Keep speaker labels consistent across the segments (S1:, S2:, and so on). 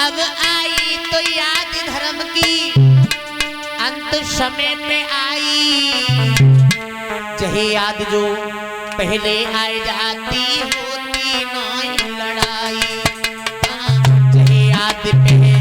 S1: अब आई तो याद धर्म की अंत समय पे आई, जही याद जो पहले आई जाती होती नहीं लड़ाई। जही याद पहले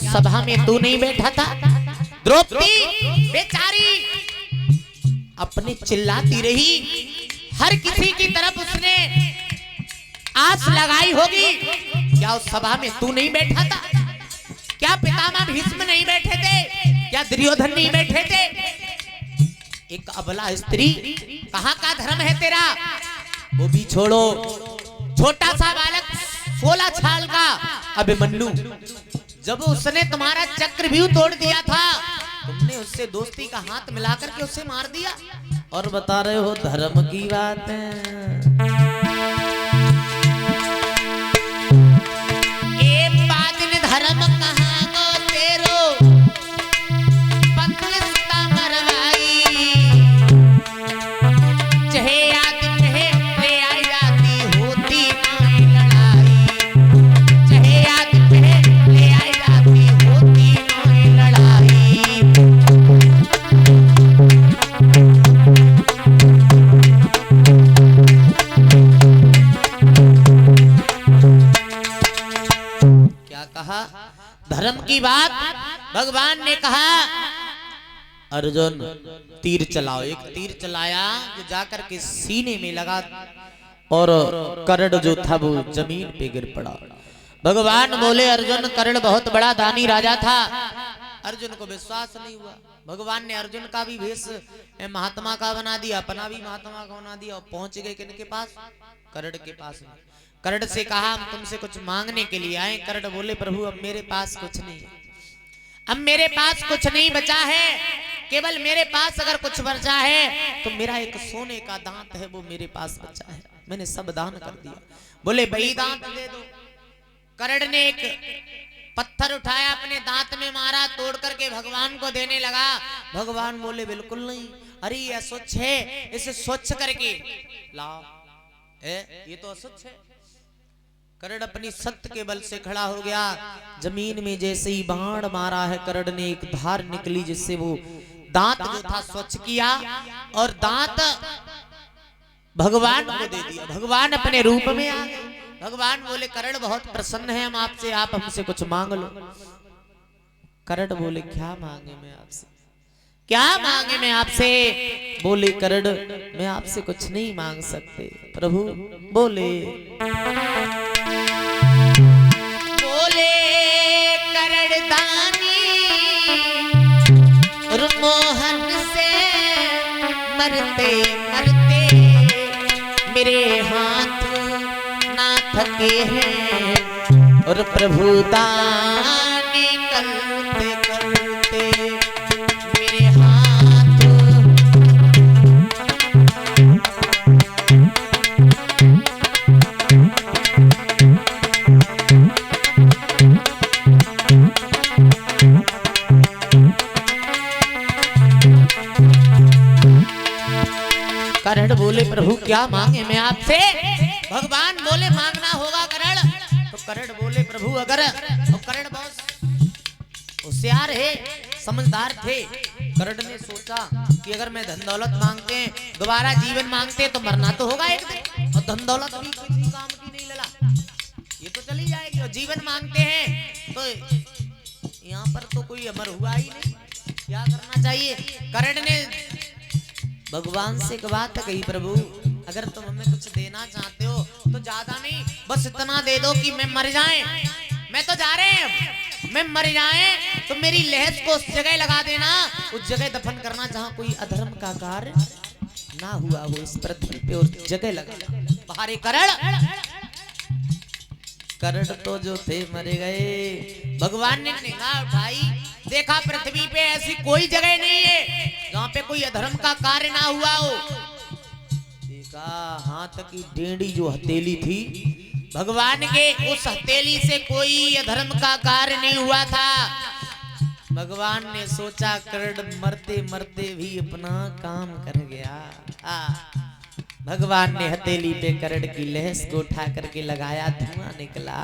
S1: सभा में तू नहीं बैठा था? द्रौपदी बेचारी अपने चिल्लाती रही, हर किसी की तरफ उसने आस लगाई होगी। क्या उस सभा में तू नहीं बैठा था? क्या पितामह भीष्म नहीं बैठे थे? क्या दुर्योधन नहीं बैठे थे? एक अबला स्त्री, कहां का धर्म है तेरा? वो भी छोड़ो, छोटा सा बालक 16 साल का अभिमन्यु, जब उसने तुम्हारा चक्रव्यूह तोड़ दिया था, तुमने उससे दोस्ती का हाथ मिलाकर के उसे मार दिया और बता रहे हो धर्म की बात है। ए बादिन धर्म कहाँ गो तेरो पत्निस्ता मरवाई, चाहे याद चाहे ले आई जाती होती नहीं लड़ाई, चाहे याद चाहे ले आई जाती होती नहीं लड़ाई। क्या कहा? धर्म की बात भगवान ने कहा, अर्जुन तीर चलाओ। एक तीर चलाया जो जाकर के सीने में लगा और कर्ण जो था वो जमीन पे गिर पड़ा। भगवान बोले, अर्जुन कर्ण बहुत बड़ा दानी राजा था। अर्जुन को विश्वास नहीं हुआ। भगवान ने अर्जुन का भी वेश महात्मा का बना दिया, अपना भी महात्मा का बना दिया और पहुंच गए किनके पास? कर्ण के पास। कर्ण से कहा, हम तुमसे कुछ मांगने के लिए आए। कर्ण बोले, प्रभु अब मेरे पास कुछ नहीं है, अब मेरे पास कुछ नहीं बचा है, केवल मेरे पास अगर कुछ बचा है तो मेरा एक सोने का दांत है, वो मेरे पास बचा है, मैंने सब दान कर दिया। बोले वही दांत दे दो। कर्ण ने एक पत्थर उठाया, अपने दांत में मारा, तोड़ करके भगवान को देने लगा। भगवान बोले बिल्कुल नहीं, अरे ये अस्वच्छ है, इसे स्वच्छ करके लाओ। ये तो अस्वच्छ है। कर्ण अपनी सत्य के बल से खड़ा हो गया। जमीन में जैसे ही बाण मारा है कर्ण ने, एक धार निकली जिससे वो दांत जो था स्वच्छ किया और दांत भगवान को दे दिया। भगवान अपने रूप में आ गए। भगवान बोले, कर्ण बहुत प्रसन्न है हम आपसे, आप हमसे कुछ मांग लो। कर्ण बोले, क्या मांगे मैं आपसे, क्या मांगे मैं आपसे? बोले कर्ण, मैं आपसे कुछ नहीं मांग सकते। प्रभु बोले, कर्ण दानी मोहन से मरते मरते मेरे हाथ ना थके हैं और प्रभु दानी करते करते मेरे हाथ। कर्ण बोले, प्रभु क्या मांगे मैं आपसे? भगवान बोले, मांगना होगा कर्ण। तो कर्ण बोले, प्रभु अगर, तो कर्ण बहुत होशियार है, समझदार थे। कर्ण ने सोचा कि अगर मैं धन दौलत मांगते हैं, दोबारा जीवन मांगते हैं तो मरना तो होगा एक दिन, और धन दौलत भी किसी काम की नहीं लला, ये तो चली जाएगी। और जीवन मांगते हैं तो यहाँ पर तो कोई अमर हुआ ही नहीं, क्या करना चाहिए? कर्ण ने भगवान से एक बात कही, प्रभु अगर तुम हमें कुछ देना चाहते हो तो ज्यादा नहीं, बस इतना दे दो कि मैं मर जाए, मैं तो जा रहे हैं, मैं मर जाए तो मेरी लहस को उस जगह लगा देना, उस जगह दफन करना जहाँ कोई अधर्म का कार्य ना हुआ हो इस पृथ्वी पे, उस जगह लगा। बाहर कर्ण करड़ तो जो थे मरे गए। भगवान ने निगाह उठाई, देखा पृथ्वी पे ऐसी कोई जगह नहीं है जहाँ पे कोई अधर्म का कार्य ना हुआ हो। देखा हाथ की डेंडी जो हथेली थी, भगवान के उस हथेली से कोई अधर्म का कार्य नहीं हुआ था। भगवान ने सोचा करड़ मरते मरते भी अपना काम कर गया। भगवान ने हथेली पे करड़ की लहस को उठा करके लगाया, धुआं निकला।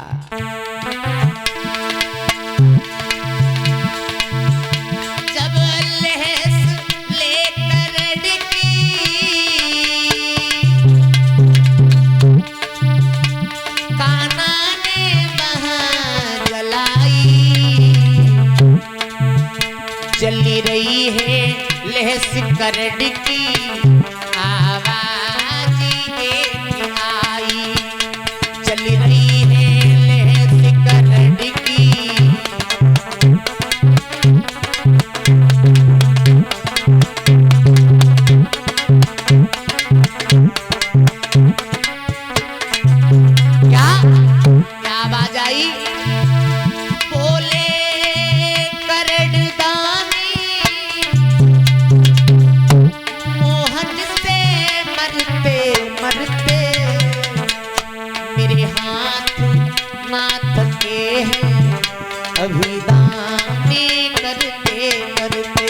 S1: जब लहस ले करड़ की कान्हा ने वहां जलाई, चली रही है लहस करड़ की आवाज एक आई, चली रही है लहस करड़ की। क्या क्या आवाज आई? बोले करड़ मोहन से मरते मरते मेरे हाथ ना थके हैं, अभी दाने करते करते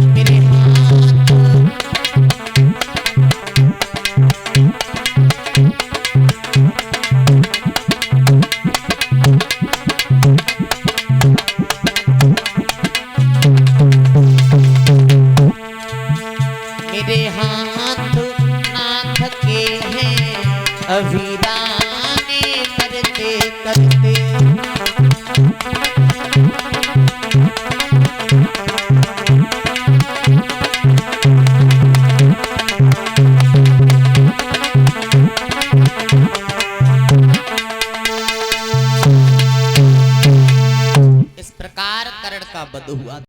S1: मेरे हाथ। मेरे हाथ ना थके हैं, अभी दाने करते करते। इस प्रकार करड़ का वध हुआ।